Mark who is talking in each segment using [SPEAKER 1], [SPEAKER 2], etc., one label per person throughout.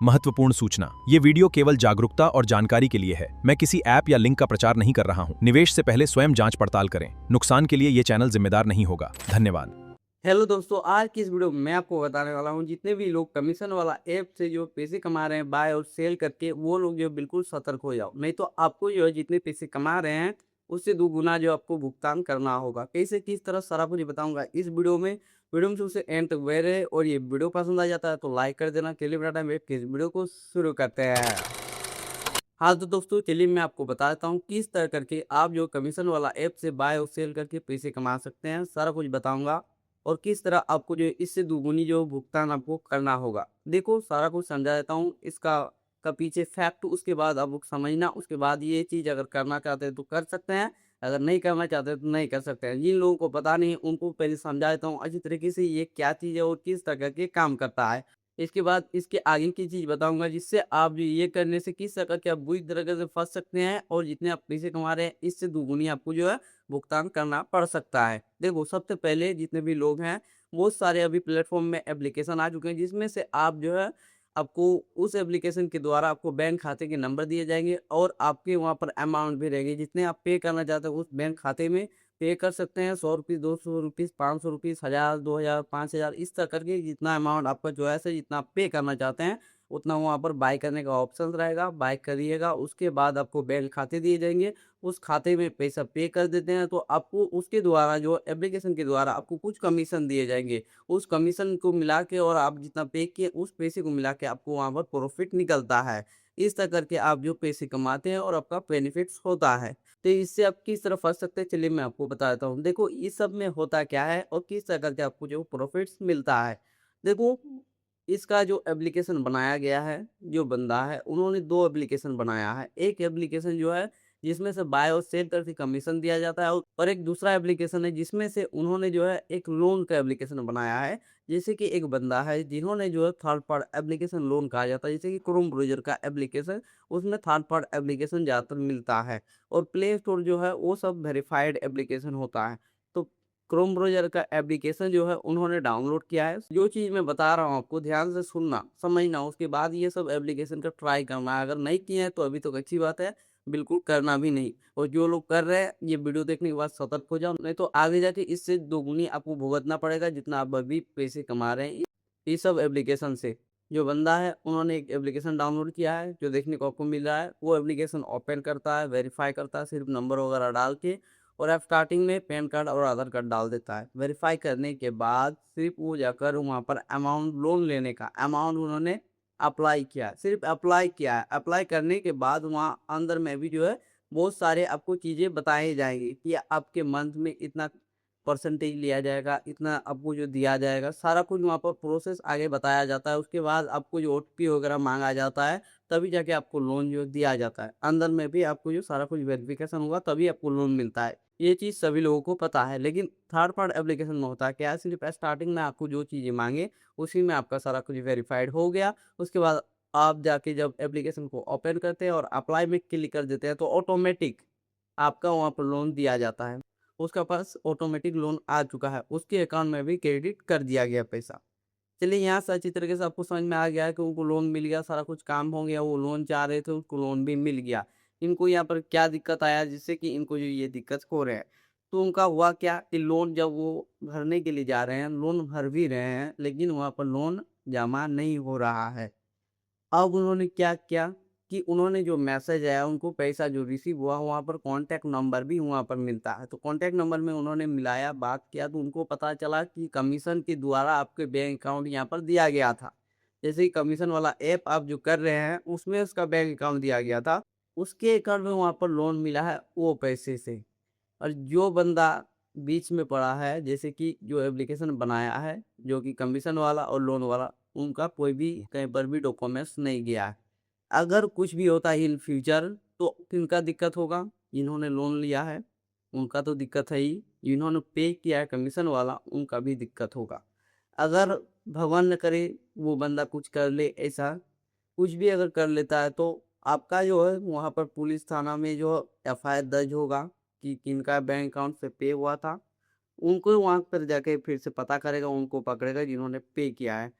[SPEAKER 1] महत्वपूर्ण सूचना। ये वीडियो केवल जागरूकता और जानकारी के लिए है। मैं किसी ऐप या लिंक का प्रचार नहीं कर रहा हूं। निवेश से पहले स्वयं जांच पड़ताल करें। नुकसान के लिए ये चैनल जिम्मेदार नहीं होगा। धन्यवाद।
[SPEAKER 2] हेलो दोस्तों, आज की इस वीडियो में मैं आपको बताने वाला हूं जितने भी लोग कमीशन वाला ऐप से जो पैसे कमा रहे हैं बाय और सेल करके, वो लोग जो बिल्कुल सतर्क हो जाओ, नहीं तो आपको जो है जितने पैसे कमा रहे हैं उससे दुगुना जो आपको भुगतान करना होगा। कैसे किस तरह सारा कुछ बताऊंगा इस वीडियो में सबसे एंड तक बने रहे। और ये वीडियो पसंद आ जाता है तो लाइक कर देना। चलिए बेटा टाइम वेस्ट किए इस वीडियो को शुरू करते हैं। हाँ तो दोस्तों, चलिए मैं आपको बता देता हूँ किस तरह करके आप जो कमीशन वाला ऐप से बाय और सेल करके पैसे कमा सकते हैं, सारा कुछ बताऊंगा। और किस तरह आपको जो इससे दुगुनी जो भुगतान आपको करना होगा, देखो सारा कुछ समझा देता हूँ इसका का पीछे फैक्ट। उसके बाद आप समझना, उसके बाद ये चीज़ अगर करना चाहते हैं तो कर सकते हैं, अगर नहीं करना चाहते तो नहीं कर सकते हैं। जिन लोगों को पता नहीं उनको पहले समझा देता हूँ अच्छी तरीके से ये क्या चीज़ है और किस तरह करके काम करता है। इसके बाद इसके आगे की चीज़ बताऊँगा जिससे आप जो ये करने से किस तरह के आप बुरी तरीके से फँस सकते हैं और जितने आप पैसे कमा रहे हैं इससे दुगुनी आपको जो है भुगतान करना पड़ सकता है। देखो सबसे पहले जितने भी लोग हैं बहुत सारे अभी प्लेटफ़ॉर्म में एप्लीकेशन आ चुके हैं जिसमें से आप जो है आपको उस एप्लीकेशन के द्वारा आपको बैंक खाते के नंबर दिए जाएँगे और आपके वहाँ पर अमाउंट भी रहेगी। जितने आप पे करना चाहते हो उस बैंक खाते में पे कर सकते हैं। ₹100, ₹200, ₹500, 1000, 2000, 5000 इस तरह करके जितना अमाउंट आपका चॉइस है, जितना आप पे करना चाहते हैं, उतना वहाँ पर बाय करने का ऑप्शन रहेगा। बाय करिएगा, उसके बाद आपको बैंक खाते दिए जाएँगे। उस खाते में पैसा पे कर देते हैं तो आपको उसके द्वारा जो एप्लीकेशन के द्वारा आपको कुछ कमीशन दिए जाएँगे। उस कमीशन को मिला के और आप जितना पे किए उस पैसे को मिला के आपको वहाँ पर प्रॉफ़िट निकलता है। इस तरह करके आप जो पैसे कमाते हैं और आपका बेनिफिट्स होता है। तो इससे आप किस तरह फँस सकते हैं, चलिए मैं आपको बता देता हूँ। देखो इस सब में होता क्या है और किस तरह करके आपको जो प्रॉफ़िट्स मिलता है। देखो इसका जो एप्लीकेशन बनाया गया है, जो बंदा है उन्होंने 2 एप्लीकेशन बनाया है। एक एप्लीकेशन जो है जिसमें से बाय और सेल करके कमीशन दिया जाता है और एक दूसरा एप्लीकेशन है जिसमें से उन्होंने जो है एक लोन का एप्लीकेशन बनाया है। जैसे कि एक बंदा है जिन्होंने जो है थर्ड पार्टी एप्लीकेशन लोन कहा जाता है, जैसे कि क्रोम ब्राउज़र का एप्लीकेशन, उसमें थर्ड पार्टी एप्लीकेशन ज़्यादातर मिलता है। और प्ले स्टोर जो है वो सब वेरिफाइड एप्लीकेशन होता है। तो क्रोम ब्राउज़र का एप्लीकेशन जो है उन्होंने डाउनलोड किया है। जो चीज़ मैं बता रहा हूँ आपको ध्यान से सुनना, समझना, उसके बाद ये सब एप्लीकेशन का ट्राई करना है। अगर नहीं किए हैं तो अभी तो अच्छी बात है, बिल्कुल करना भी नहीं। और जो लोग कर रहे हैं ये वीडियो देखने के बाद सतर्क हो जाओ, नहीं तो आगे जाके इससे दोगुनी आपको भुगतना पड़ेगा जितना आप अभी पैसे कमा रहे हैं इस सब एप्लीकेशन से। जो बंदा है उन्होंने एक एप्लीकेशन डाउनलोड किया है, जो देखने को आपको मिल रहा है, वो एप्लीकेशन ओपन करता है, वेरीफाई करता है सिर्फ नंबर वगैरह डाल के, और आप स्टार्टिंग में पैन कार्ड और आधार कार्ड डाल देता है। वेरीफाई करने के बाद सिर्फ वो जाकर वहाँ पर अमाउंट लोन लेने का अमाउंट उन्होंने अप्लाई किया, सिर्फ अप्लाई किया है। अप्लाई करने के बाद वहाँ अंदर में भी जो है बहुत सारे आपको चीज़ें बताई जाएँगी कि आपके मंथ में इतना परसेंटेज लिया जाएगा, इतना आपको जो दिया जाएगा, सारा कुछ वहाँ पर प्रोसेस आगे बताया जाता है। उसके बाद आपको जो ओटीपी वगैरह माँगा जाता है, तभी जाके आपको लोन जो दिया जाता है। अंदर में भी आपको जो सारा कुछ वेरिफ़िकेशन होगा तभी आपको लोन मिलता है। ये चीज़ सभी लोगों को पता है, लेकिन थर्ड पार्टी एप्लीकेशन में होता क्या है, सिर्फ़ स्टार्टिंग में आपको जो चीज़ें माँगे, उसी में आपका सारा कुछ वेरिफ़ाइड हो गया। उसके बाद आप जाके जब एप्लीकेशन को ओपन करते हैं और अप्लाई में क्लिक कर देते हैं, तो ऑटोमेटिक आपका वहाँ पर लोन दिया जाता है। उसका पास ऑटोमेटिक लोन आ चुका है, उसके अकाउंट में भी क्रेडिट कर दिया गया पैसा। चलिए यहाँ से अच्छी तरीके से आपको समझ में आ गया है कि उनको लोन मिल गया, सारा कुछ काम हो गया, वो लोन चाह रहे थे, उनको लोन भी मिल गया। इनको यहाँ पर क्या दिक्कत आया जिससे कि इनको जो ये दिक्कत हो रहे हैं, तो उनका हुआ क्या कि लोन जब वो भरने के लिए जा रहे हैं, लोन भर भी रहे हैं, लेकिन वहाँ पर लोन जमा नहीं हो रहा है। अब उन्होंने क्या किया कि उन्होंने जो मैसेज आया उनको पैसा जो रिसीव हुआ वहाँ पर कॉन्टैक्ट नंबर भी वहाँ पर मिलता है। तो कॉन्टैक्ट नंबर में उन्होंने मिलाया, बात किया, तो उनको पता चला कि कमीशन के द्वारा आपके बैंक अकाउंट यहाँ पर दिया गया था। जैसे कि कमीशन वाला ऐप आप जो कर रहे हैं उसमें उसका बैंक अकाउंट दिया गया था। उसके अकाउंट में वहाँ पर लोन मिला है वो पैसे से। और जो बंदा बीच में पड़ा है, जैसे कि जो एप्लीकेशन बनाया है, जो कि कमीशन वाला और लोन वाला, उनका कोई भी कहीं पर भी डॉक्यूमेंट्स नहीं गया है। अगर कुछ भी होता है इन फ्यूचर तो किनका दिक्कत होगा? जिन्होंने लोन लिया है, उनका तो दिक्कत है ही, जिन्होंने पे किया है कमीशन वाला, उनका भी दिक्कत होगा। अगर भगवान न करे वो बंदा कुछ कर ले ऐसा, कुछ भी अगर कर लेता है तो आपका जो है वहाँ पर पुलिस थाना में जो एफआईआर दर्ज होगा कि किनका बैंक अकाउंट से पे हुआ था। उनको वहाँ पर जाके फिर से पता करेगा, उनको पकड़ेगा जिन्होंने पे किया है।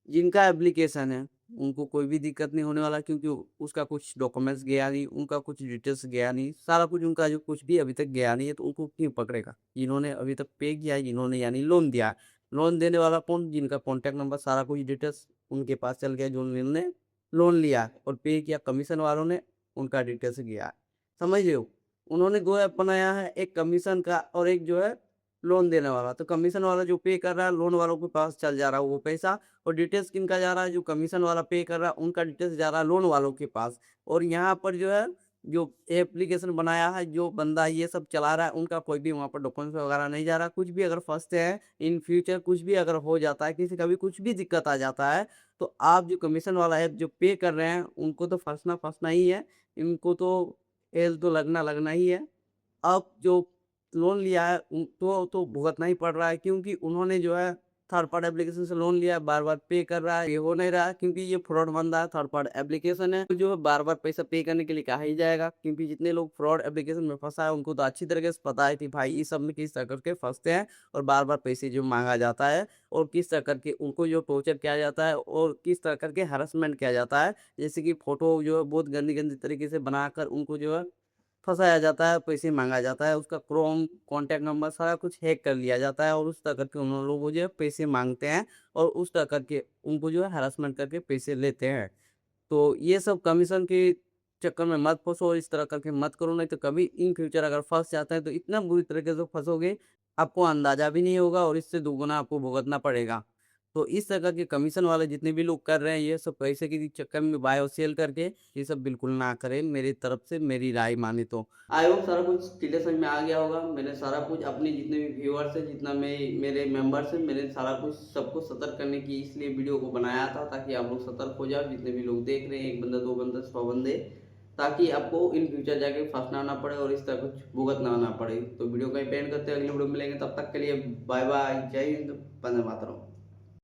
[SPEAKER 2] जिनका एप्लीकेशन है उनको कोई भी दिक्कत नहीं होने वाला, क्योंकि उसका कुछ डॉक्यूमेंट्स गया नहीं, उनका कुछ डिटेल्स गया नहीं, सारा कुछ उनका जो कुछ भी अभी तक गया नहीं है, तो उनको क्यों पकड़ेगा? जिन्होंने अभी तक पे किया है, जिन्होंने यानी लोन दिया है। लोन देने वाला कौन? जिनका कॉन्टैक्ट नंबर, सारा कुछ डिटेल्स उनके पास चल गया, जो जिन्होंने लोन लिया है और पे किया। कमीशन वालों ने उनका डिटेल्स गया है। समझ रहे हो? उन्होंने 2 ऐप बनाया है, एक कमीशन का और एक जो है लोन देने वाला। तो कमीशन वाला जो पे कर रहा है, लोन वालों के पास चल जा रहा है वो पैसा, और डिटेल्स किनका जा रहा है? जो कमीशन वाला पे कर रहा है, उनका डिटेल्स जा रहा है लोन वालों के पास। और यहाँ पर जो है, जो एप्लीकेशन बनाया है, जो बंदा ये सब चला रहा है, उनका कोई भी वहाँ पर डॉक्यूमेंट्स वगैरह नहीं जा रहा। कुछ भी अगर फँसते हैं, इन फ्यूचर कुछ भी अगर हो जाता है, किसी का भी कुछ भी दिक्कत आ जाता है, तो आप जो कमीशन वाला ऐप जो पे कर रहे हैं, उनको तो फँसना ही है। इनको तो एल तो लगना ही है। अब जो लोन लिया है उनको तो भुगतना ही पड़ रहा है, क्योंकि उन्होंने जो है थर्ड पार्टी एप्लीकेशन से लोन लिया है, बार-बार पे कर रहा है, ये हो नहीं रहा है, क्योंकि ये फ्रॉड बंदा है, थर्ड पार्टी एप्लीकेशन है, तो जो है बार-बार पैसा पे करने के लिए कहा ही जाएगा, क्योंकि जितने लोग फ्रॉड एप्लीकेशन में फँसा है, उनको तो अच्छी तरीके से पता है कि भाई इस सब में किस तरह करके फँसते हैं और बार-बार पैसे जो माँगा जाता है और किस तरह करके उनको जो टॉर्चर किया जाता है और किस तरह करके हैरेसमेंट किया जाता है। जैसे कि फ़ोटो जो है बहुत गंदी-गंदी तरीके से बनाकर उनको जो है फँसाया जाता है, पैसे माँगा जाता है, उसका क्रोम, कॉन्टैक्ट नंबर सारा कुछ हैक कर लिया जाता है और उस तरह करके उन लोगों को जो है पैसे माँगते हैं और उस तरह करके उनको जो है हैरेसमेंट करके पैसे लेते हैं। तो ये सब कमीशन के चक्कर में मत फँसो, इस तरह करके मत करो, नहीं तो कभी इन फ्यूचर अगर फँस जाते हैं तो इतना बुरी तरीके से फँसोगे, आपको अंदाज़ा भी नहीं होगा और इससे दुगुना आपको भुगतना पड़ेगा। तो इस तरह के कमीशन वाले जितने भी लोग कर रहे हैं, ये सब पैसे के चक्कर में बाय और सेल करके, ये सब बिल्कुल ना करें, मेरी तरफ से मेरी राय माने तो। आई होप सारा कुछ क्लियर समझ में आ गया होगा। मैंने सारा कुछ अपने जितने भी व्यूअर्स हैं, जितना मैं मेरे मेंबर्स हैं, मैंने सारा कुछ सबको सतर्क करने की इसलिए वीडियो को बनाया था, ताकि आप लोग सतर्क हो जाओ। जितने भी लोग देख रहे हैं, 1 बंदा, 2 बंदा, 100 बंदे, ताकि आपको इन फ्यूचर जाके फँसना ना पड़े और इस तरह कुछ भुगतना ना पड़े। तो वीडियो को यहीं पे एंड करते हैं, अगली वीडियो में मिलेंगे, तब तक के लिए बाय बाय, जय हिंद, वंदे मातरम।